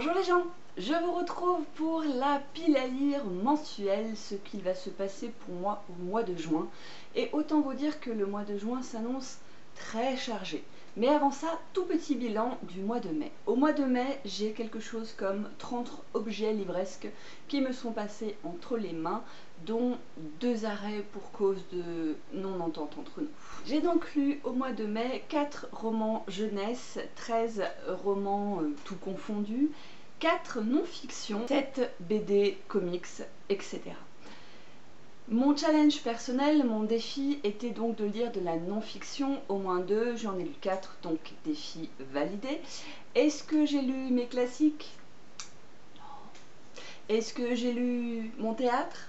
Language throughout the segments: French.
Bonjour les gens, je vous retrouve pour la pile à lire mensuelle, ce qu'il va se passer pour moi au mois de juin. Et autant vous dire que le mois de juin s'annonce très chargé. Mais avant ça, tout petit bilan du mois de mai. Au mois de mai, j'ai quelque chose comme 30 objets livresques qui me sont passés entre les mains, dont 2 arrêts pour cause de non-entente entre nous. J'ai donc lu au mois de mai 4 romans jeunesse, 13 romans tout confondus, 4 non-fiction, 7 BD, comics, etc. Mon challenge personnel, mon défi était donc de lire de la non-fiction, au moins 2, j'en ai lu 4, donc défi validé. Est-ce que j'ai lu mes classiques? Non. Est-ce que j'ai lu mon théâtre?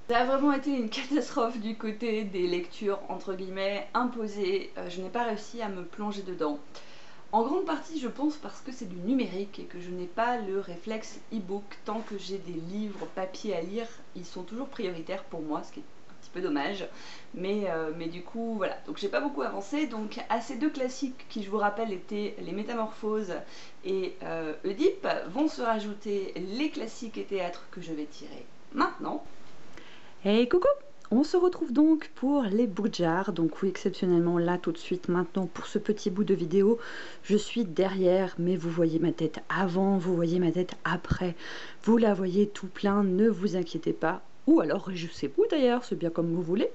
Ça a vraiment été une catastrophe du côté des lectures entre guillemets imposées, je n'ai pas réussi à me plonger dedans. En grande partie je pense parce que c'est du numérique et que je n'ai pas le réflexe e-book. Tant que j'ai des livres papier à lire, ils sont toujours prioritaires pour moi, ce qui est un petit peu dommage. Mais du coup voilà, donc j'ai pas beaucoup avancé. Donc à ces 2 classiques qui, je vous rappelle, étaient les Métamorphoses et Oedipe, vont se rajouter les classiques et théâtres que je vais tirer maintenant. Hey coucou! On se retrouve donc pour les book jars. Donc oui, exceptionnellement là tout de suite maintenant pour ce petit bout de vidéo, je suis derrière, mais vous voyez ma tête avant, vous voyez ma tête après, vous la voyez tout plein, ne vous inquiétez pas. Ou alors réjouissez-vous d'ailleurs, c'est bien comme vous voulez.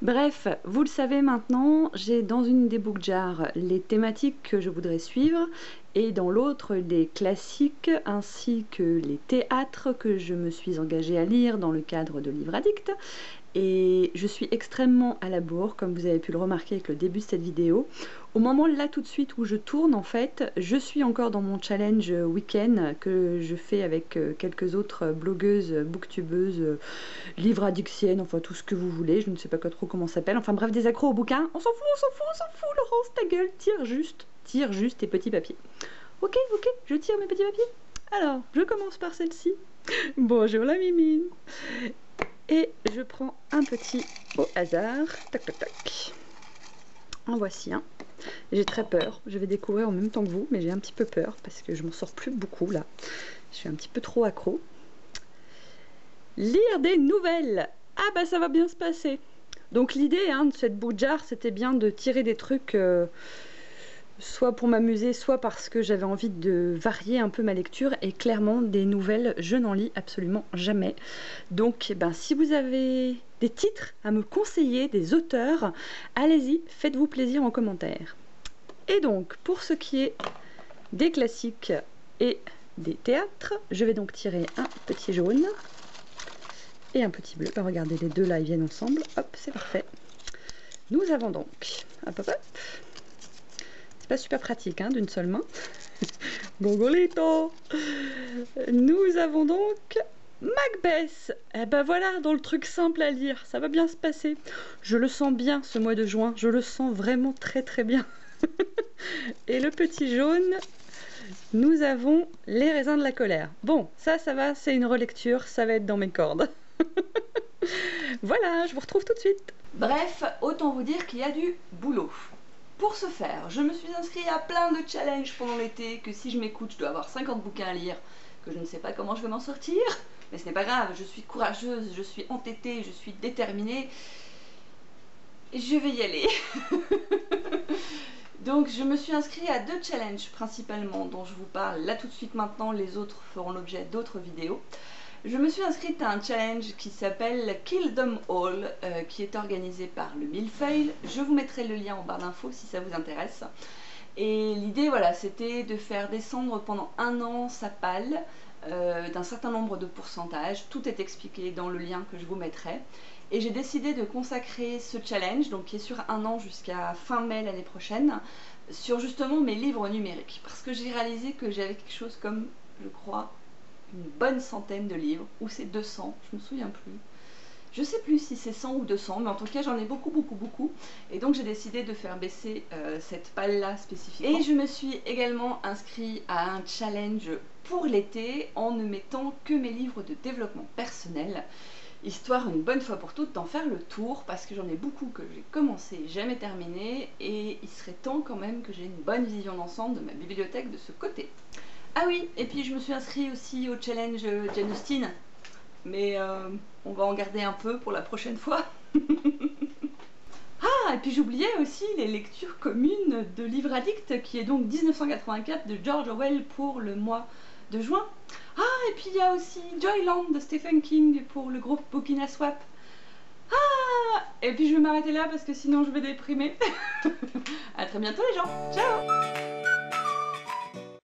Bref, vous le savez maintenant, j'ai dans une des book jars les thématiques que je voudrais suivre et dans l'autre les classiques ainsi que les théâtres que je me suis engagée à lire dans le cadre de Livre Addict. Et je suis extrêmement à la bourre, comme vous avez pu le remarquer avec le début de cette vidéo. Au moment là tout de suite où je tourne, en fait, je suis encore dans mon challenge week-end que je fais avec quelques autres blogueuses, booktubeuses, livres addictiennes, enfin tout ce que vous voulez, je ne sais pas trop comment ça s'appelle. Enfin bref, des accros au bouquin. On s'en fout, on s'en fout, on s'en fout, Laurence, ta gueule, tire juste tes petits papiers. Ok, je tire mes petits papiers. Alors, je commence par celle-ci. Bonjour la mimine. Et je prends un petit au hasard. Tac, tac, tac. En voici un. J'ai très peur. Je vais découvrir en même temps que vous, mais j'ai un petit peu peur parce que je m'en sors plus beaucoup là. Je suis un petit peu trop accro. Lire des nouvelles. Ah bah ça va bien se passer. Donc l'idée de cette book jar, c'était bien de tirer des trucs... soit pour m'amuser, soit parce que j'avais envie de varier un peu ma lecture, et clairement des nouvelles, je n'en lis absolument jamais. Donc si vous avez des titres à me conseiller, des auteurs, allez-y, faites-vous plaisir en commentaire. Et donc pour ce qui est des classiques et des théâtres, je vais donc tirer un petit jaune et un petit bleu. Regardez, les deux là ils viennent ensemble, hop, c'est parfait. Nous avons donc, hop hop hop, pas super pratique d'une seule main. Gongolito. Nous avons donc Macbeth. Et ben voilà, dans le truc simple à lire, ça va bien se passer. Je le sens bien ce mois de juin, je le sens vraiment très très bien. Et le petit jaune, nous avons Les raisins de la colère. Bon, ça va, c'est une relecture, ça va être dans mes cordes. Voilà, je vous retrouve tout de suite. Bref, autant vous dire qu'il y a du boulot. Pour ce faire, je me suis inscrite à plein de challenges pendant l'été, que si je m'écoute, je dois avoir 50 bouquins à lire, que je ne sais pas comment je vais m'en sortir. Mais ce n'est pas grave, je suis courageuse, je suis entêtée, je suis déterminée. Et je vais y aller. Donc je me suis inscrite à 2 challenges principalement, dont je vous parle là tout de suite maintenant, les autres feront l'objet d'autres vidéos. Je me suis inscrite à un challenge qui s'appelle Kill Them All, qui est organisé par le Millefeuille. Je vous mettrai le lien en barre d'infos si ça vous intéresse. Et l'idée, voilà, c'était de faire descendre pendant 1 an sa palle d'un certain nombre de pourcentages. Tout est expliqué dans le lien que je vous mettrai. Et j'ai décidé de consacrer ce challenge, donc qui est sur 1 an jusqu'à fin mai l'année prochaine, sur justement mes livres numériques. Parce que j'ai réalisé que j'avais quelque chose comme, je crois, une bonne centaine de livres, ou c'est 200, je me souviens plus. Je sais plus si c'est 100 ou 200, mais en tout cas j'en ai beaucoup. Et donc j'ai décidé de faire baisser cette palle-là spécifiquement. Et je me suis également inscrite à un challenge pour l'été en ne mettant que mes livres de développement personnel. histoire une bonne fois pour toutes d'en faire le tour, parce que j'en ai beaucoup que j'ai commencé et jamais terminé, et il serait temps quand même que j'ai une bonne vision d'ensemble de ma bibliothèque de ce côté. Ah oui, et puis je me suis inscrite aussi au challenge Jane Austen, mais on va en garder un peu pour la prochaine fois. Ah, et puis j'oubliais aussi les lectures communes de Livre Addict, qui est donc 1984 de George Orwell pour le mois de juin. Ah, et puis il y a aussi Joyland de Stephen King pour le groupe Booking Swap. Ah, et puis je vais m'arrêter là parce que sinon je vais déprimer. À très bientôt les gens, ciao.